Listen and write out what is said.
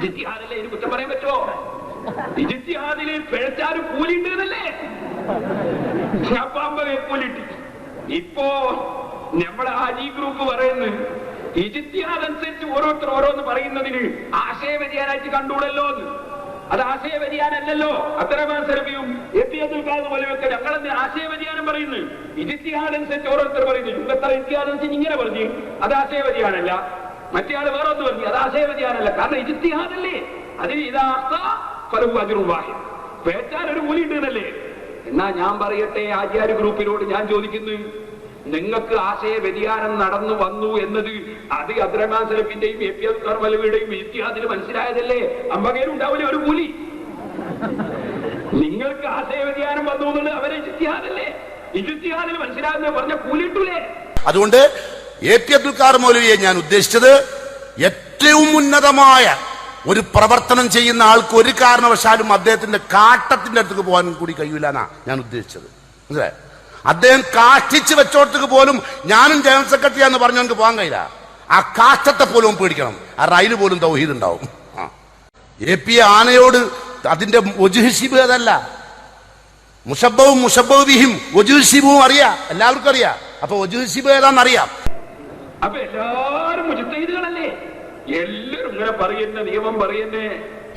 ഇജ്തിഹാദല്ലേ ഇതിന് കുറ്റം പറയാൻ പറ്റുമോ? ഇജ്തിഹാദില് പിഴച്ചാലും കൂലിണ്ടല്ലേ? കൂലിട്ട്. ഇപ്പോ നമ്മളെ ഹാജി ഗ്രൂപ്പ് പറയുന്നത് ഇജ്തിഹാദ് അനുസരിച്ച് ഓരോരുത്തർ ഓരോന്ന് പറയുന്നതിന് ആശയ വ്യതിയാനായിട്ട് കണ്ടുകൂടല്ലോ എന്ന്. അത് ആശയ വ്യതിയാനല്ലല്ലോ. അബ്ദുറഹ്മാൻ സലഫിയും എപി അബ്ദുൽ ഖാദർ മൗലവിയൊക്കെ ഞങ്ങളെന്ന് ആശയ വ്യതിയാനം പറയുന്നു. ഇജ്തിഹാദ് അനുസരിച്ച് ഓരോരുത്തർ പറയുന്നു. ചുങ്കത്തറ ഇജ്തിഹാദ് അനുസരിച്ച് ഇങ്ങനെ പറഞ്ഞു, അത് ആശയ വ്യതിയാനല്ല. മറ്റേ ആള് വേറെ ഒന്ന് പറഞ്ഞു, അത് ആശയ വ്യതിയാനല്ല. കാരണം ഇജ്തിഹാദല്ലേ, അതിന് പേച്ചാൽ ഒരു കൂലി ഉണ്ടെന്നല്ലേ. എന്നാ ഞാൻ പറയട്ടെ, ആചാര്യ ഗ്രൂപ്പിനോട് ഞാൻ ചോദിക്കുന്നു, നിങ്ങൾക്ക് ആശയ വ്യതിയാനം നടന്നു വന്നു എന്നത് അത് അബ്ദുറഹ്മാൻ സലഫിന്റെയും എ പി അബ്ദുൽ ഖാദർ മൗലവിയുടെയും ഇജ്തിഹാദിൽ മനസ്സിലായതല്ലേ? അമ്പകയിലുണ്ടാവില്ലേ ഒരു കൂലി? നിങ്ങൾക്ക് ആശയ വ്യതിയാനം വന്നു എന്നുള്ളത് അവരെ ഇജ്തിഹാദല്ലേ? ഇജ്തിഹാദിൽ മനസ്സിലാകുന്ന പറഞ്ഞ കൂലി ഇട്ടൂലേ? അതുകൊണ്ട് എ പി അബ്ദുൽ ഖാദർ മൗലവിയെ ഞാൻ ഉദ്ദേശിച്ചത് ഏറ്റവും ഉന്നതമായ ഒരു പ്രവർത്തനം ചെയ്യുന്ന ആൾക്ക് ഒരു കാരണവശാലും അദ്ദേഹത്തിന്റെ കാട്ടത്തിന്റെ അടുത്തേക്ക് പോകാൻ കൂടി കഴിയില്ലെന്നാ ഞാൻ ഉദ്ദേശിച്ചത്. മനസ്സിലായി? അദ്ദേഹം കാഷ്ടിച്ച് വെച്ചോടത്തേക്ക് പോലും ഞാനും ജനറൽ സെക്രട്ടറി എന്ന് പറഞ്ഞവർക്ക് പോകാൻ കഴിയില്ല. ആ കാഷ്ടത്തെ പോലും പേടിക്കണം. ആ റൈല് പോലും തൗഹീദ് ഉണ്ടാവും. എ പി ആനയോട് അതിന്റെ ഒജുഹിബ് അതല്ല, മുഷബ്ബവും മുഷബ്ബിഹിം ഒജുഹിബും അറിയാം, എല്ലാവർക്കും അറിയാം. അപ്പൊ ഒജുഹിബ് ഏതാണെന്നറിയാം. അപ്പൊ എല്ലാരും മുജ്തഹിദുകളല്ലേ? എല്ലാരും ഇങ്ങനെ പറയുന്ന നിയമം പറയുന്നേ